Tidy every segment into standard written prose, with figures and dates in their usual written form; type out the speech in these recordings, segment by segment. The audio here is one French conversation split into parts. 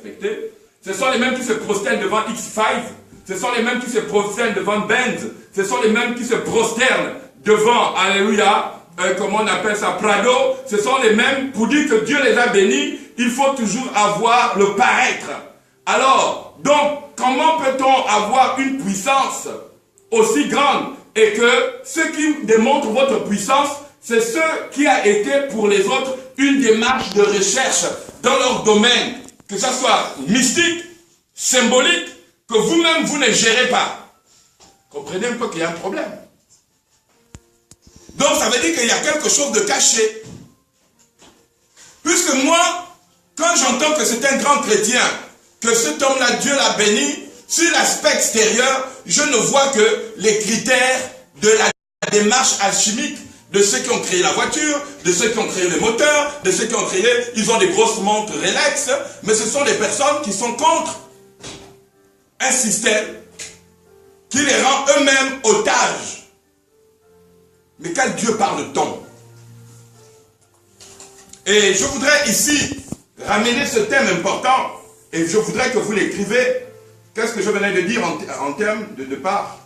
respecter. Ce sont les mêmes qui se prosternent devant X5. Ce sont les mêmes qui se prosternent devant Benz. Ce sont les mêmes qui se prosternent devant, alléluia, comment on appelle ça, Prado. Ce sont les mêmes, pour dire que Dieu les a bénis, il faut toujours avoir le paraître. Alors, donc, comment peut-on avoir une puissance aussi grande et que ceux qui démontrent votre puissance, c'est ce qui a été pour les autres une démarche de recherche dans leur domaine, que ce soit mystique, symbolique, que vous-même vous ne gérez pas. Comprenez un peu qu'il y a un problème. Donc ça veut dire qu'il y a quelque chose de caché. Puisque moi, quand j'entends que c'est un grand chrétien, que cet homme-là, Dieu l'a béni, sur l'aspect extérieur, je ne vois que les critères de la démarche alchimique de ceux qui ont créé la voiture, de ceux qui ont créé le moteur, de ceux qui ont créé, ils ont des grosses montres Rolex, mais ce sont des personnes qui sont contre un système qui les rend eux-mêmes otages. Mais quel Dieu parle-t-on? Et je voudrais ici ramener ce thème important, et je voudrais que vous l'écrivez. Qu'est-ce que je venais de dire en termes de départ?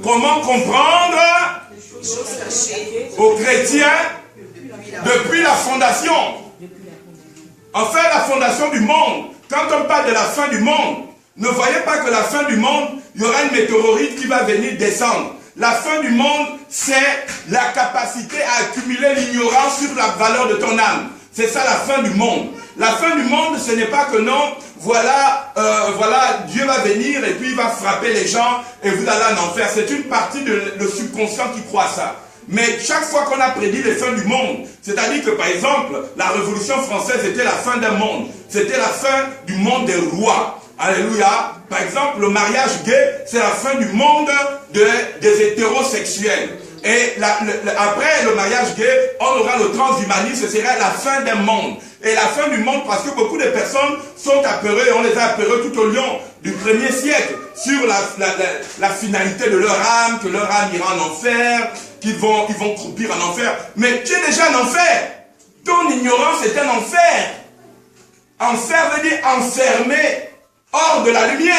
Comment comprendre aux chrétiens depuis la fondation? En fait, la fondation du monde, quand on parle de la fin du monde, ne voyez pas que la fin du monde, il y aura une météorite qui va venir descendre. La fin du monde, c'est la capacité à accumuler l'ignorance sur la valeur de ton âme. C'est ça la fin du monde. La fin du monde, ce n'est pas que non, voilà, Dieu va venir et puis il va frapper les gens et vous allez en enfer. C'est une partie de le subconscient qui croit ça. Mais chaque fois qu'on a prédit les fins du monde, c'est-à-dire que par exemple, la Révolution française était la fin d'un monde. C'était la fin du monde des rois. Alléluia. Par exemple, le mariage gay, c'est la fin du monde des hétérosexuels. Et après le mariage gay, on aura le transhumanisme, ce serait la fin d'un monde. Et la fin du monde, parce que beaucoup de personnes sont apeurées, on les a apeurées tout au long du 1er siècle, sur la finalité de leur âme, que leur âme ira en enfer, qu'ils vont croupir en enfer. Mais tu es déjà en enfer. Ton ignorance est un enfer. Enfer veut dire enfermé hors de la lumière.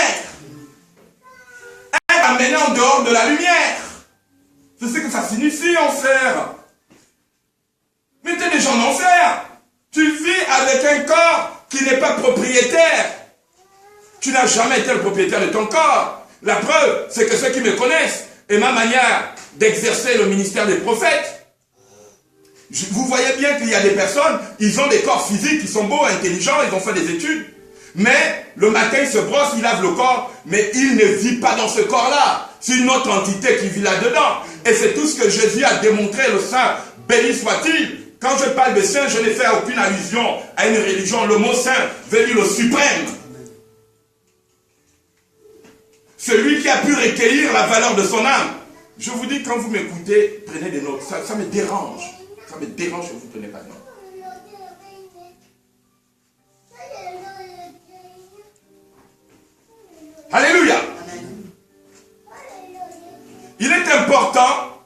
Être amené en dehors de la lumière. C'est ce que ça signifie, enfer. Mais tu es déjà en enfer. Tu vis avec un corps qui n'est pas propriétaire. Tu n'as jamais été le propriétaire de ton corps. La preuve, c'est que ceux qui me connaissent et ma manière d'exercer le ministère des prophètes, vous voyez bien qu'il y a des personnes, ils ont des corps physiques, ils sont beaux, intelligents, ils ont fait des études. Mais le matin, il se brosse, il lave le corps, mais il ne vit pas dans ce corps-là. C'est une autre entité qui vit là-dedans. Et c'est tout ce que Jésus a démontré, le Saint, béni soit-il. Quand je parle de saint, je n'ai fait aucune allusion à une religion. Le mot saint veut dire le suprême. Celui qui a pu recueillir la valeur de son âme. Je vous dis, quand vous m'écoutez, prenez des notes. Ça me dérange. Ça me dérange que vous ne prenez pas de notes. Alléluia. Il est important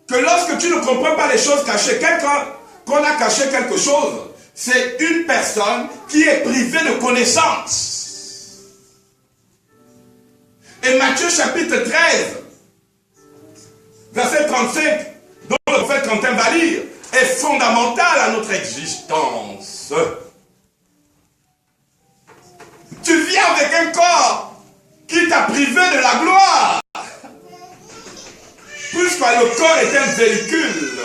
que lorsque tu ne comprends pas les choses cachées, quelqu'un qu'on a caché quelque chose, c'est une personne qui est privée de connaissance. Et Matthieu chapitre 13, verset 35, dont le prophète Quentin va lire, est fondamental à notre existence. Tu vis avec un corps qui t'a privé de la gloire. Puisque le corps est un véhicule.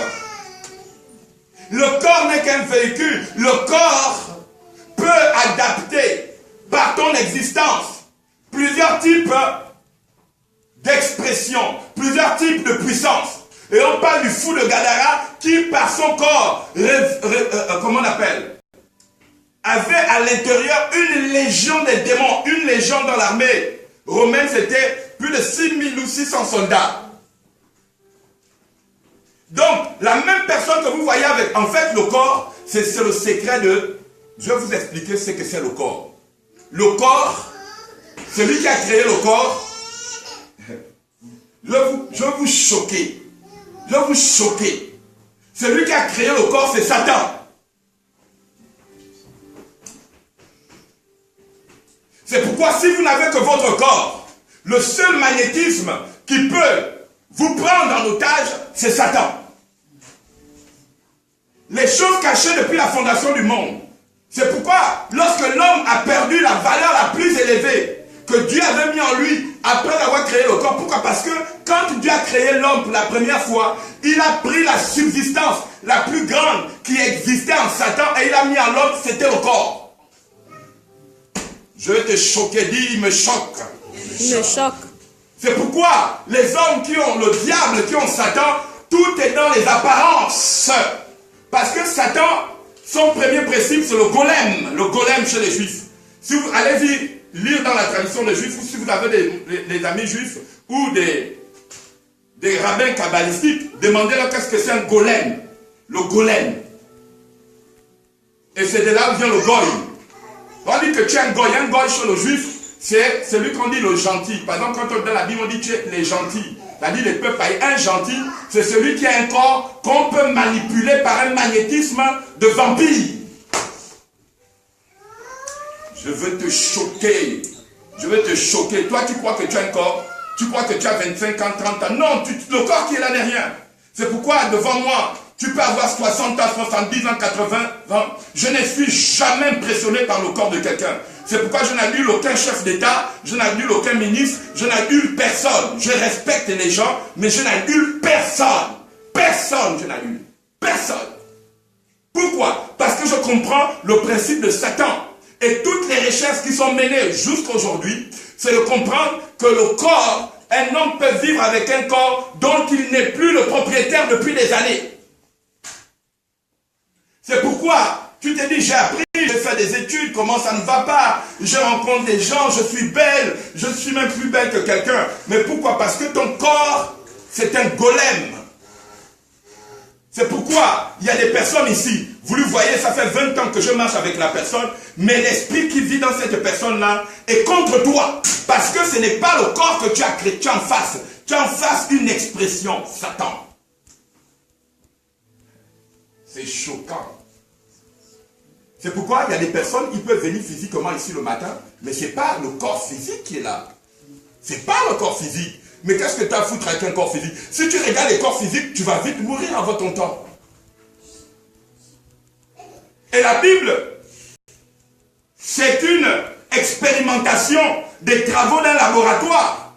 Le corps n'est qu'un véhicule. Le corps peut adapter par ton existence plusieurs types d'expression, plusieurs types de puissance. Et on parle du fou de Gadara qui par son corps, comment on appelle, avait à l'intérieur une légion de démons, une légion dans l'armée romaine, c'était plus de 6000 ou 600 soldats. Donc, la même personne que vous voyez avec, en fait, le corps, c'est le secret de... Je vais vous expliquer ce que c'est le corps. Le corps, celui qui a créé le corps, je vais vous choquer. Je vais vous choquer. Celui qui a créé le corps, c'est Satan. C'est pourquoi si vous n'avez que votre corps, le seul magnétisme qui peut vous prendre en otage, c'est Satan. Les choses cachées depuis la fondation du monde. C'est pourquoi, lorsque l'homme a perdu la valeur la plus élevée que Dieu avait mis en lui après avoir créé le corps, pourquoi? Parce que quand Dieu a créé l'homme pour la première fois, il a pris la subsistance la plus grande qui existait en Satan et il a mis en l'homme, c'était le corps. Je vais te choquer, dis, il me choque. Il me choque. C'est pourquoi les hommes qui ont le diable, qui ont Satan, tout est dans les apparences. Parce que Satan, son premier principe, c'est le golem chez les Juifs. Si vous allez lire dans la tradition des Juifs, ou si vous avez des amis juifs, ou des rabbins kabbalistiques, demandez-leur qu'est-ce que c'est un golem. Le golem. Et c'est de là où vient le goy. On dit que tu es un goy chez le juif, c'est celui qu'on dit le gentil. Par exemple, quand on dans la Bible, on dit tu es les gentils. C'est-à-dire les peuples, un gentil, c'est celui qui a un corps qu'on peut manipuler par un magnétisme de vampire. Je veux te choquer. Je veux te choquer. Toi, tu crois que tu as un corps, tu crois que tu as 25 ans, 30 ans. Non, le corps qui est là n'est rien. C'est pourquoi devant moi, tu peux avoir 60 ans, 70 ans, 80 ans. Je ne suis jamais impressionné par le corps de quelqu'un. C'est pourquoi je n'adule aucun chef d'État, je n'adule aucun ministre, je n'adule personne. Je respecte les gens, mais je n'adule personne. Personne, je n'adule. Personne. Pourquoi? Parce que je comprends le principe de Satan. Et toutes les recherches qui sont menées jusqu'à aujourd'hui, c'est de comprendre que le corps, un homme peut vivre avec un corps dont il n'est plus le propriétaire depuis des années. C'est pourquoi tu te dis, j'ai appris, j'ai fait des études, comment ça ne va pas, je rencontre des gens, je suis belle, je suis même plus belle que quelqu'un. Mais pourquoi? Parce que ton corps, c'est un golem. C'est pourquoi il y a des personnes ici, vous le voyez, ça fait 20 ans que je marche avec la personne, mais l'esprit qui vit dans cette personne-là est contre toi. Parce que ce n'est pas le corps que tu as créé, tu as en face. Tu as en face une expression, Satan. C'est choquant. C'est pourquoi il y a des personnes qui peuvent venir physiquement ici le matin, mais ce n'est pas le corps physique qui est là. Ce n'est pas le corps physique. Mais qu'est-ce que tu as à foutre avec un corps physique? Si tu regardes les corps physiques, tu vas vite mourir avant ton temps. Et la Bible, c'est une expérimentation des travaux d'un laboratoire.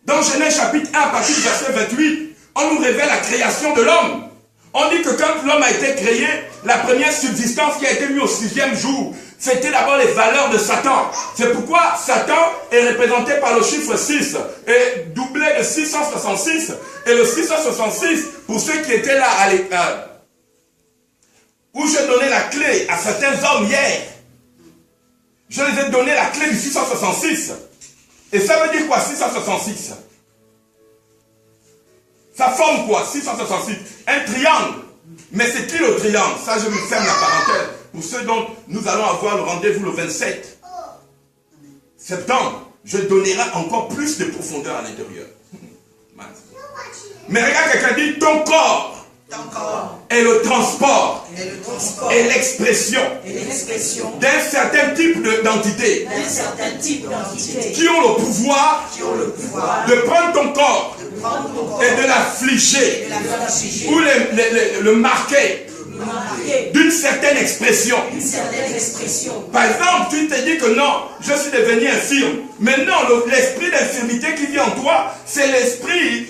Dans Genèse chapitre 1, à partir du verset 28, on nous révèle la création de l'homme. On dit que quand l'homme a été créé, la première subsistance qui a été mise au 6e jour, c'était d'abord les valeurs de Satan. C'est pourquoi Satan est représenté par le chiffre 6 et doublé de 666. Et le 666, pour ceux qui étaient là à l'école, où j'ai donné la clé à certains hommes hier, je les ai donné la clé du 666. Et ça veut dire quoi, 666? Ça forme quoi, 666? Un triangle. Mais c'est qui le triangle? Ça, je me ferme la parenthèse. Pour ceux dont nous allons avoir le rendez-vous le 27 septembre, je donnerai encore plus de profondeur à l'intérieur. Mais regarde, quelqu'un dit, ton corps est le transport et l'expression d'un certain type d'entité qui ont le pouvoir de prendre ton corps et de l'affliger ou le marquer d'une certaine expression. Par exemple, tu te dis que non, je suis devenu infirme. Mais non, l'esprit d'infirmité qui vit en toi, c'est l'esprit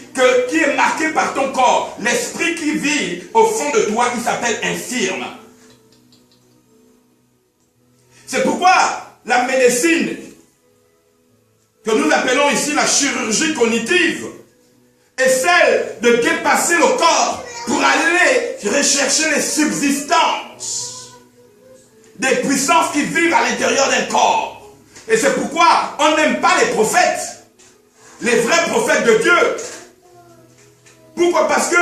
qui est marqué par ton corps. L'esprit qui vit au fond de toi, qui s'appelle infirme. C'est pourquoi la médecine, que nous appelons ici la chirurgie cognitive, est celle de dépasser le corps pour aller rechercher les subsistances des puissances qui vivent à l'intérieur d'un corps. Et c'est pourquoi on n'aime pas les prophètes, les vrais prophètes de Dieu. Pourquoi? Parce que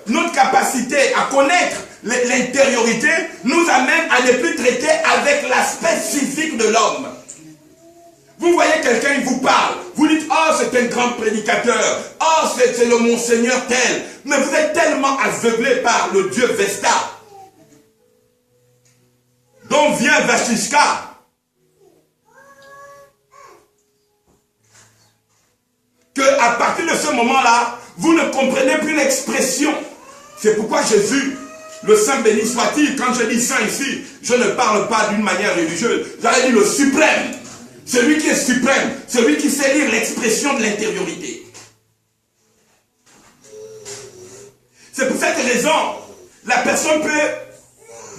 notre capacité à connaître l'intériorité nous amène à ne plus traiter avec l'aspect physique de l'homme. Vous voyez quelqu'un, il vous parle. Vous dites, oh, c'est un grand prédicateur. Oh, c'est le Monseigneur tel. Mais vous êtes tellement aveuglé par le Dieu Vesta, dont vient Vashishka. qu'à partir de ce moment-là, vous ne comprenez plus l'expression. C'est pourquoi Jésus, le Saint béni soit-il, quand je dis Saint ici, je ne parle pas d'une manière religieuse, j'allais dire le suprême. Celui qui est suprême, celui qui sait lire l'expression de l'intériorité. C'est pour cette raison, la personne peut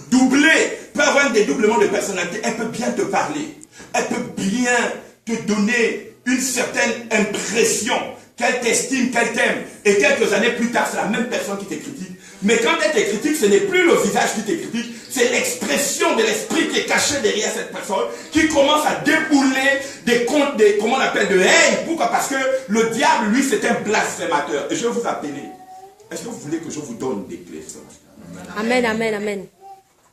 doubler, peut avoir un dédoublement de personnalité, elle peut bien te parler, elle peut bien te donner une certaine impression qu'elle t'estime, qu'elle t'aime, et quelques années plus tard, c'est la même personne qui te critique. Mais quand elle te critique, ce n'est plus le visage qui te critique, c'est l'expression de l'esprit qui est caché derrière cette personne, qui commence à débouler des comptes, comment on appelle, de haine. Pourquoi? Parce que le diable, lui, c'est un blasphémateur. Et je vais vous appeler. Est-ce que vous voulez que je vous donne des clés ce matin? Amen, amen, amen.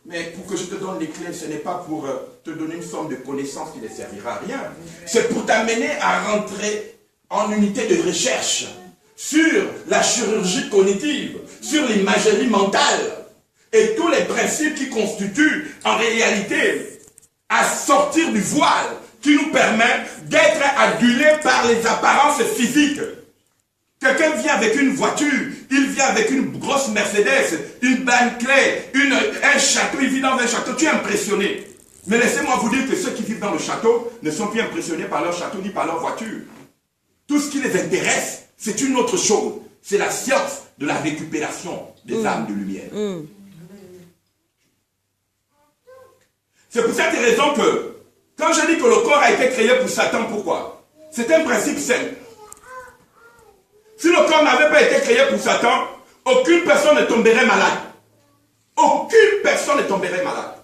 Mais pour que je te donne les clés, ce n'est pas pour te donner une forme de connaissance qui ne servira à rien. C'est pour t'amener à rentrer en unité de recherche sur la chirurgie cognitive, sur l'imagerie mentale et tous les principes qui constituent en réalité à sortir du voile qui nous permet d'être adulés par les apparences physiques. Quelqu'un vient avec une voiture, il vient avec une grosse Mercedes, une Bentley, un château, il vit dans un château, tu es impressionné. Mais laissez-moi vous dire que ceux qui vivent dans le château ne sont plus impressionnés par leur château ni par leur voiture. Tout ce qui les intéresse, c'est une autre chose. C'est la science de la récupération des âmes de lumière. C'est pour cette raison que, quand je dis que le corps a été créé pour Satan, pourquoi? C'est un principe simple. Si le corps n'avait pas été créé pour Satan, aucune personne ne tomberait malade. Aucune personne ne tomberait malade.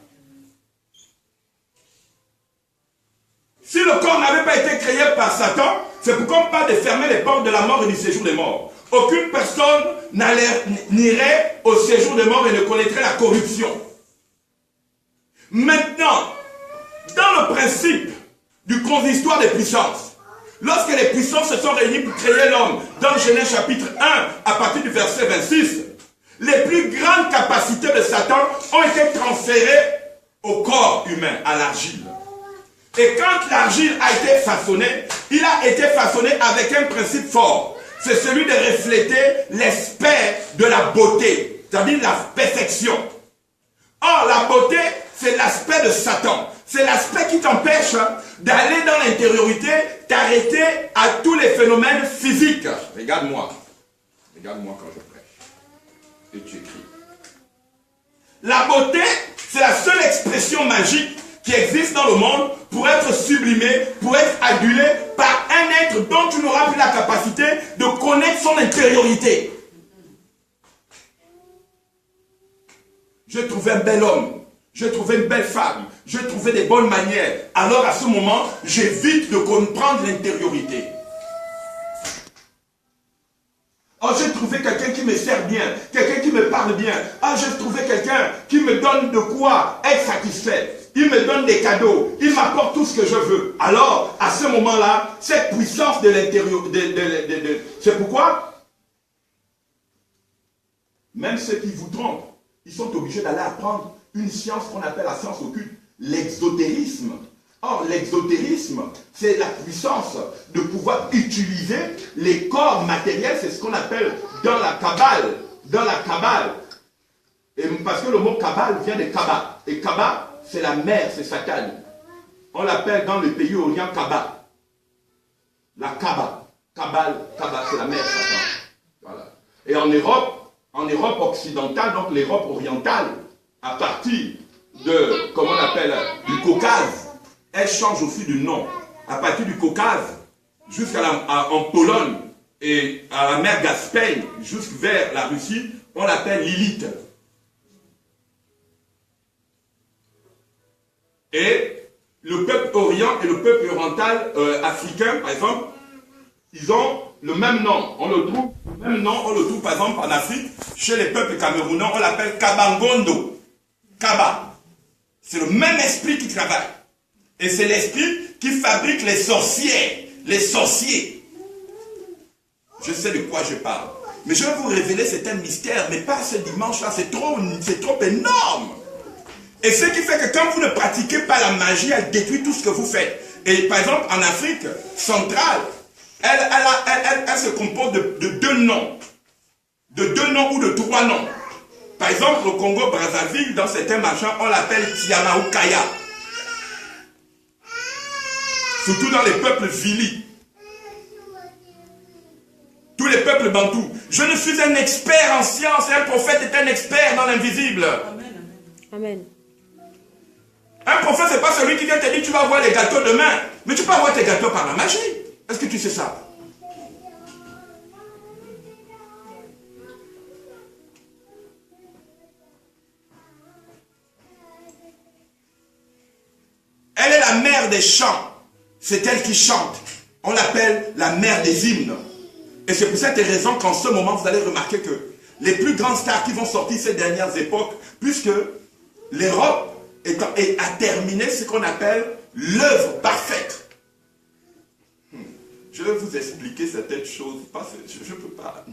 Si le corps n'avait pas été créé par Satan, c'est pourquoi on parle de fermer les portes de la mort et du séjour des morts. Aucune personne n'irait au séjour des morts et ne connaîtrait la corruption. Maintenant, dans le principe du consistoire des puissances, lorsque les puissances se sont réunies pour créer l'homme, dans Genèse chapitre 1, à partir du verset 26, les plus grandes capacités de Satan ont été transférées au corps humain, à l'argile. Et quand l'argile a été façonnée, il a été façonné avec un principe fort. C'est celui de refléter l'aspect de la beauté, c'est-à-dire la perfection. Or, la beauté, c'est l'aspect de Satan. C'est l'aspect qui t'empêche d'aller dans l'intériorité, t'arrêter à tous les phénomènes physiques. Regarde-moi. Regarde-moi quand je prêche. Et tu écris. La beauté, c'est la seule expression magique qui existe dans le monde pour être sublimé, pour être adulé par un être dont tu n'auras plus la capacité de connaître son intériorité. J'ai trouvé un bel homme, j'ai trouvé une belle femme, j'ai trouvé des bonnes manières. Alors à ce moment, j'évite de comprendre l'intériorité. Oh, j'ai trouvé quelqu'un qui me sert bien, quelqu'un qui me parle bien. Ah, j'ai trouvé quelqu'un qui me donne de quoi être satisfait. Il me donne des cadeaux, il m'apporte tout ce que je veux. Alors, à ce moment-là, cette puissance de l'intérieur, c'est pourquoi, même ceux qui vous trompent, ils sont obligés d'aller apprendre une science qu'on appelle la science occulte, l'exotérisme. Or, l'exotérisme, c'est la puissance de pouvoir utiliser les corps matériels, c'est ce qu'on appelle dans la Kabbale. Dans la Kabbale. Et parce que le mot Kabbale vient de Kaba. Et Kaba, c'est la mer, c'est Satan. On l'appelle dans le pays orient Kaba. La Kaba. Kabbale, Kaba, c'est la mer, Satan. Voilà. Et en Europe occidentale, donc l'Europe orientale, à partir de, comment on appelle, du Caucase, elle change aussi de nom. À partir du Caucase, jusqu'en Pologne et à la mer Gaspène, jusqu'à vers la Russie, on l'appelle Lilith. Et le peuple orient et le peuple oriental africain, par exemple, ils ont le même nom. On le trouve par exemple en Afrique, chez les peuples camerounais, on l'appelle Kabangondo. Kaba. C'est le même esprit qui travaille. Et c'est l'esprit qui fabrique les sorcières, les sorciers. Je sais de quoi je parle. Mais je vais vous révéler, c'est un mystère, mais pas ce dimanche-là, c'est trop énorme. Et ce qui fait que quand vous ne pratiquez pas la magie, elle détruit tout ce que vous faites. Et par exemple, en Afrique centrale, elle se compose de deux noms. De deux noms ou de trois noms. Par exemple, au Congo-Brazzaville, dans certains machins, on l'appelle Tiana ou Kaya. Surtout dans les peuples Vili. Tous les peuples bantous. Je ne suis un expert en science, et un prophète est un expert dans l'invisible. Amen. Amen. Un prophète, ce n'est pas celui qui vient te dire tu vas avoir les gâteaux demain. Mais tu peux avoir tes gâteaux par la magie. Est-ce que tu sais ça? Elle est la mère des chants. C'est elle qui chante. On l'appelle la mère des hymnes. Et c'est pour cette raison qu'en ce moment, vous allez remarquer que les plus grandes stars qui vont sortir ces dernières époques, puisque l'Europe a terminé ce qu'on appelle l'œuvre parfaite. Je vais vous expliquer certaines choses. Je ne peux pas.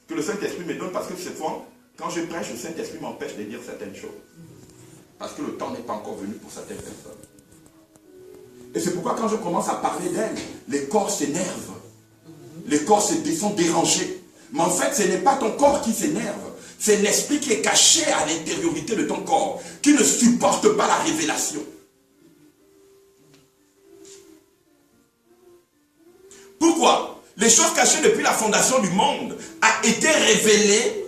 Que le Saint-Esprit me donne, parce que cette fois, quand je prêche, le Saint-Esprit m'empêche de dire certaines choses. Parce que le temps n'est pas encore venu pour certaines personnes. Et c'est pourquoi quand je commence à parler d'elle, les corps s'énervent. Les corps sont dérangés. Mais en fait, ce n'est pas ton corps qui s'énerve. C'est l'esprit qui est caché à l'intériorité de ton corps, qui ne supporte pas la révélation. Pourquoi? Les choses cachées depuis la fondation du monde a été révélées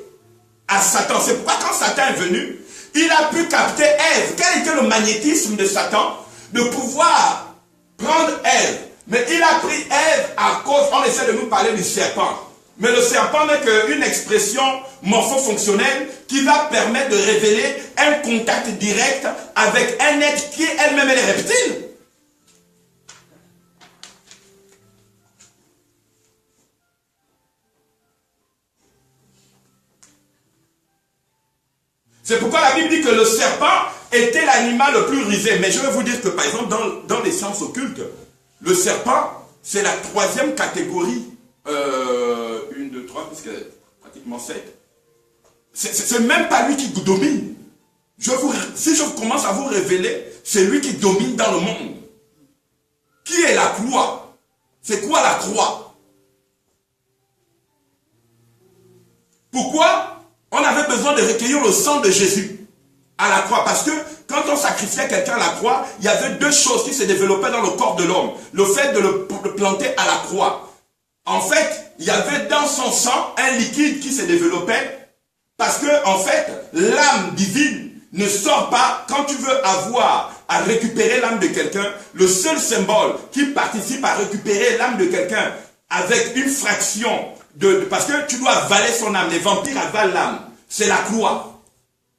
à Satan. C'est pourquoi quand Satan est venu, il a pu capter Ève. Quel était le magnétisme de Satan? De pouvoir prendre Ève. Mais il a pris Ève à cause, on essaie de nous parler du serpent. Mais le serpent n'est qu'une expression morpho-fonctionnelle qui va permettre de révéler un contact direct avec un être qui est elle-même les reptiles. C'est pourquoi la Bible dit que le serpent était l'animal le plus rusé. Mais je vais vous dire que par exemple dans les sciences occultes, le serpent c'est la troisième catégorie. 1, 2, 3, puisque pratiquement 7. C'est même pas lui qui domine. Si je commence à vous révéler, c'est lui qui domine dans le monde. Qui est la croix? C'est quoi la croix? Pourquoi on avait besoin de recueillir le sang de Jésus à la croix? Parce que quand on sacrifiait quelqu'un à la croix, il y avait deux choses qui se développaient dans le corps de l'homme. Le fait de le planter à la croix. En fait, il y avait dans son sang un liquide qui se développait parce que, en fait, l'âme divine ne sort pas. Quand tu veux avoir à récupérer l'âme de quelqu'un, le seul symbole qui participe à récupérer l'âme de quelqu'un avec une fraction parce que tu dois avaler son âme. Les vampires avalent l'âme. C'est la croix.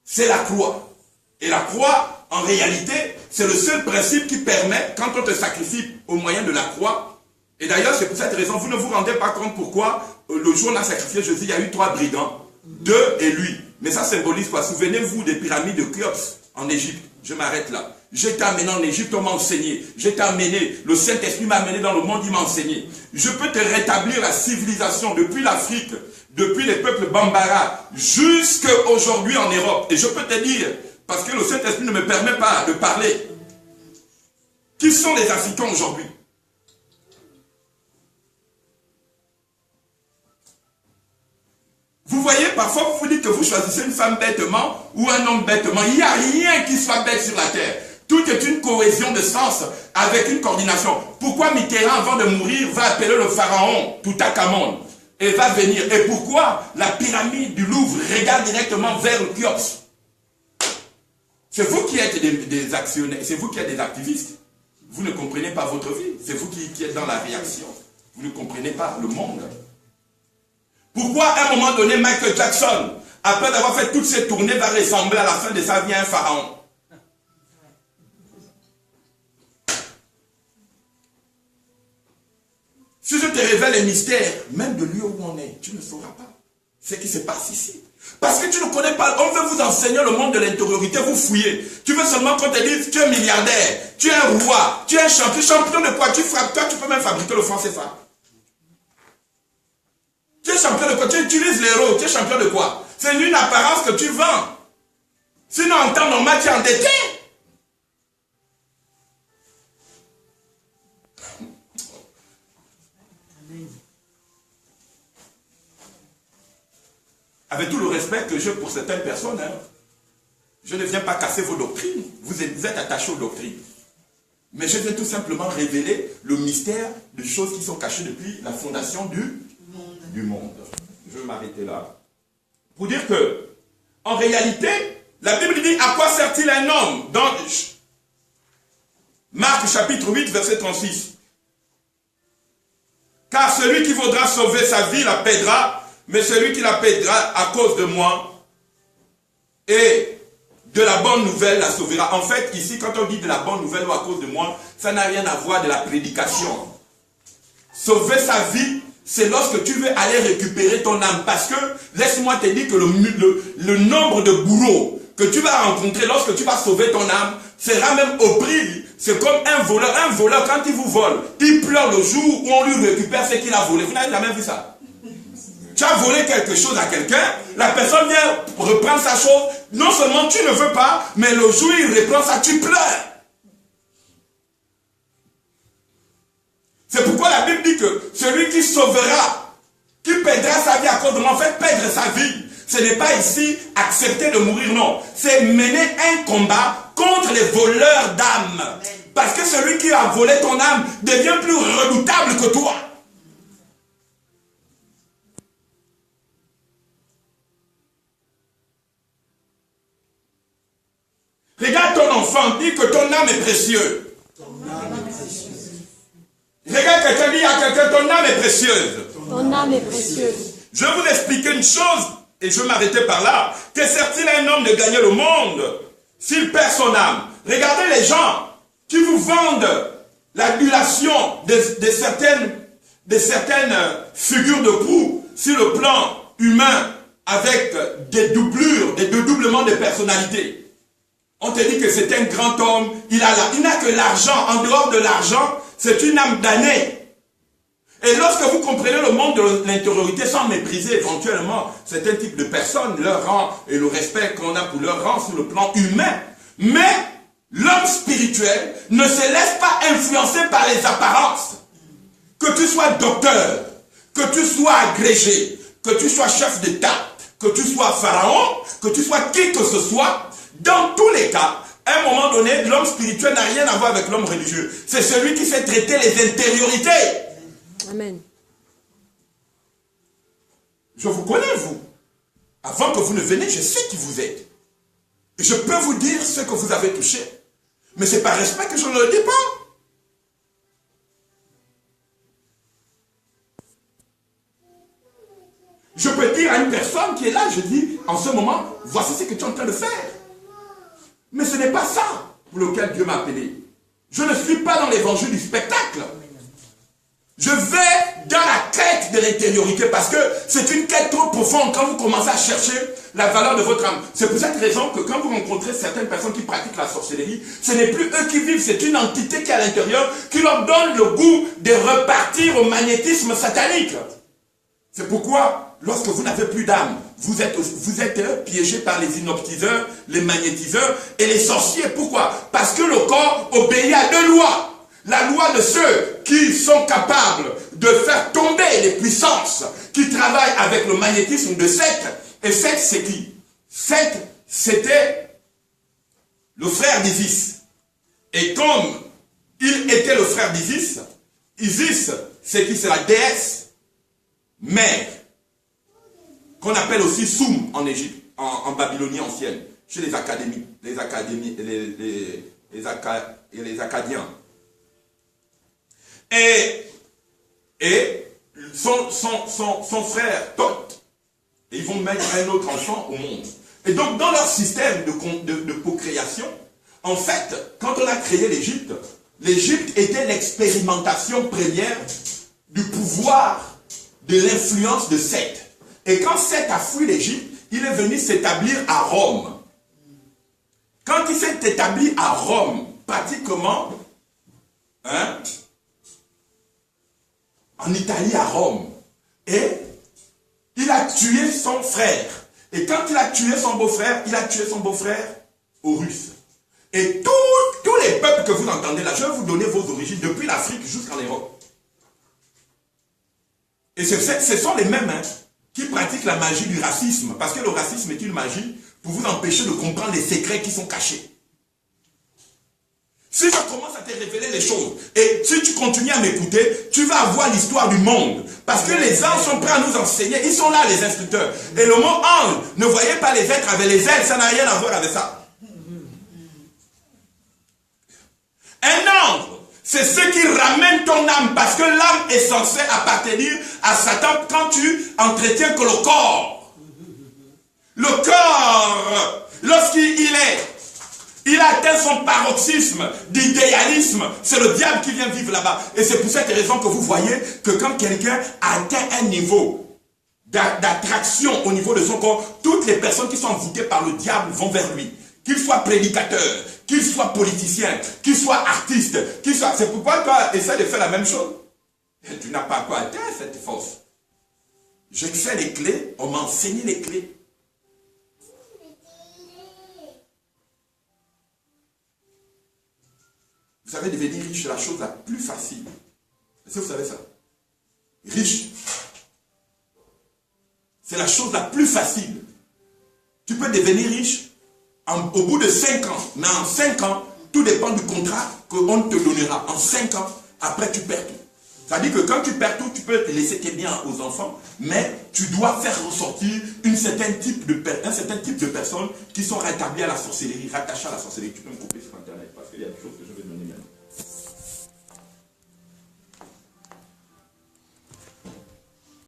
C'est la croix. Et la croix, en réalité, c'est le seul principe qui permet, quand on te sacrifie au moyen de la croix. Et d'ailleurs, c'est pour cette raison, vous ne vous rendez pas compte pourquoi le jour où on a sacrifié Jésus, il y a eu 3 brigands, 2 et lui. Mais ça symbolise quoi? Souvenez-vous des pyramides de Khéops en Égypte. Je m'arrête là. J'étais amené en Égypte, on m'a enseigné. J'étais amené, le Saint-Esprit m'a amené dans le monde, il m'a enseigné. Je peux te rétablir la civilisation depuis l'Afrique, depuis les peuples Bambara, jusqu'à aujourd'hui en Europe. Et je peux te dire, parce que le Saint-Esprit ne me permet pas de parler, qui sont les Africains aujourd'hui? Vous voyez, parfois vous vous dites que vous choisissez une femme bêtement ou un homme bêtement. Il n'y a rien qui soit bête sur la terre. Tout est une cohésion de sens avec une coordination. Pourquoi Mitterrand, avant de mourir, va appeler le pharaon Toutankhamon et va venir? Et pourquoi la pyramide du Louvre regarde directement vers le Khéops? C'est vous qui êtes des actionnaires, c'est vous qui êtes des activistes. Vous ne comprenez pas votre vie. C'est vous qui êtes dans la réaction. Vous ne comprenez pas le monde. Pourquoi à un moment donné, Michael Jackson, après avoir fait toutes ces tournées, va ressembler à la fin de sa vie à un pharaon? Si je te révèle les mystères, même de lieu où on est, tu ne sauras pas ce qui se passe ici. Parce que tu ne connais pas, on veut vous enseigner le monde de l'intériorité, vous fouillez. Tu veux seulement qu'on te dise, tu es milliardaire, tu es un roi, tu es un champion. Champion de quoi? Tu frappes, toi tu peux même fabriquer le franc CFA. Tu es champion de quoi? Tu utilises l'euro. Tu es champion de quoi? C'est une apparence que tu vends. Sinon, en temps normal, tu es endetté. avec tout le respect que j'ai pour certaines personnes, hein, je ne viens pas casser vos doctrines. Vous êtes attachés aux doctrines. Mais je viens tout simplement révéler le mystère de choses qui sont cachées depuis la fondation du monde. Je vais m'arrêter là. Pour dire que, en réalité, la Bible dit à quoi sert-il un homme dans Marc chapitre 8, verset 36. Car celui qui voudra sauver sa vie la perdra, mais celui qui la perdra à cause de moi et de la bonne nouvelle la sauvera. En fait, ici, quand on dit de la bonne nouvelle ou à cause de moi, ça n'a rien à voir de la prédication. Sauver sa vie, c'est lorsque tu veux aller récupérer ton âme. Parce que, laisse-moi te dire que le nombre de bourreaux que tu vas rencontrer lorsque tu vas sauver ton âme sera même au prix. C'est comme un voleur. Un voleur, quand il vous vole, il pleure le jour où on lui récupère ce qu'il a volé. Vous n'avez jamais vu ça? Tu as volé quelque chose à quelqu'un, la personne vient reprendre sa chose. Non seulement tu ne veux pas, mais le jour où il reprend ça, tu pleures. C'est pourquoi la Bible dit que celui qui sauvera, qui perdra sa vie à cause de moi, en fait, perdre sa vie. Ce n'est pas ici accepter de mourir, non. C'est mener un combat contre les voleurs d'âme. Parce que celui qui a volé ton âme devient plus redoutable que toi. Regarde ton enfant, dis que ton âme est précieuse. Regarde quelqu'un, dis à quelqu'un, ton âme est précieuse. Ton âme est précieuse. Je vais vous expliquer une chose, et je vais m'arrêter par là. Que sert-il à un homme de gagner le monde s'il perd son âme? Regardez les gens qui vous vendent l'adulation de certaines figures de proue sur le plan humain avec des doublures, des dédoublements de personnalité. On te dit que c'est un grand homme, il n'a que l'argent. En dehors de l'argent, c'est une âme damnée. Et lorsque vous comprenez le monde de l'intériorité sans mépriser éventuellement certains types de personnes, leur rang et le respect qu'on a pour leur rang sur le plan humain, mais l'homme spirituel ne se laisse pas influencer par les apparences. Que tu sois docteur, que tu sois agrégé, que tu sois chef d'État, que tu sois pharaon, que tu sois qui que ce soit, dans tous les cas, à un moment donné, l'homme spirituel n'a rien à voir avec l'homme religieux. C'est celui qui sait traiter les intériorités. Amen. Je vous connais, vous. Avant que vous ne veniez, je sais qui vous êtes. Et je peux vous dire ce que vous avez touché. Mais c'est par respect que je ne le dis pas. Je peux dire à une personne qui est là, je dis, en ce moment, voici ce que tu es en train de faire. Mais ce n'est pas ça pour lequel Dieu m'a appelé. Je ne suis pas dans l'évangile du spectacle. Je vais dans la quête de l'intériorité parce que c'est une quête trop profonde quand vous commencez à chercher la valeur de votre âme. C'est pour cette raison que quand vous rencontrez certaines personnes qui pratiquent la sorcellerie, ce n'est plus eux qui vivent, c'est une entité qui est à l'intérieur qui leur donne le goût de repartir au magnétisme satanique. C'est pourquoi, lorsque vous n'avez plus d'âme, vous êtes piégé par les hypnotiseurs, les magnétiseurs et les sorciers. Pourquoi? Parce que le corps obéit à deux lois. La loi de ceux qui sont capables de faire tomber les puissances qui travaillent avec le magnétisme de Seth. Et Seth, c'est qui? Seth, c'était le frère d'Isis. Et comme il était le frère d'Isis, Isis, c'est qui? C'est la déesse mère, qu'on appelle aussi Soum en Égypte, en Babylonie ancienne, chez les académies, les Acadiens. Et son frère Thoth, et ils vont mettre un autre enfant au monde. Et donc dans leur système de procréation, en fait, quand on a créé l'Égypte, l'Égypte était l'expérimentation première du pouvoir de l'influence de Seth. Et quand Seth a fui l'Égypte, il est venu s'établir à Rome. Quand il s'est établi à Rome, pratiquement, en Italie, à Rome, et il a tué son frère. Et quand il a tué son beau-frère, il a tué son beau-frère aux Russes. Et tous les peuples que vous entendez là, je vais vous donner vos origines, depuis l'Afrique jusqu'en Europe. Et ce sont les mêmes qui pratiquent la magie du racisme, parce que le racisme est une magie pour vous empêcher de comprendre les secrets qui sont cachés. Si je commence à te révéler les choses, et si tu continues à m'écouter, tu vas avoir l'histoire du monde. Parce que les anges sont prêts à nous enseigner, ils sont là les instructeurs. Et le mot ange, ne voyez pas les êtres avec les ailes, ça n'a rien à voir avec ça. Un ange, c'est ce qui ramène ton âme, parce que l'âme est censée appartenir à Satan quand tu entretiens que le corps. Le corps, il a atteint son paroxysme d'idéalisme, c'est le diable qui vient vivre là-bas. Et c'est pour cette raison que vous voyez que quand quelqu'un atteint un niveau d'attraction au niveau de son corps, toutes les personnes qui sont envoûtées par le diable vont vers lui. Qu'il soit prédicateur, qu'il soit politicien, qu'il soit artiste, c'est pourquoi toi, essaie de faire la même chose. Et tu n'as pas quoi atteindre cette force. Je sais les clés, on m'a enseigné les clés. Vous savez, devenir riche, c'est la chose la plus facile. Est-ce que vous savez ça? Riche. C'est la chose la plus facile. Tu peux devenir riche au bout de 5 ans. Mais en 5 ans, tout dépend du contrat qu'on te donnera. En 5 ans, après tu perds tout. C'est-à-dire que quand tu perds tout, tu peux laisser tes biens aux enfants, mais tu dois faire ressortir un certain type de personnes qui sont rétablies à la sorcellerie, rattachées à la sorcellerie. Tu peux me couper sur Internet parce qu'il y a des choses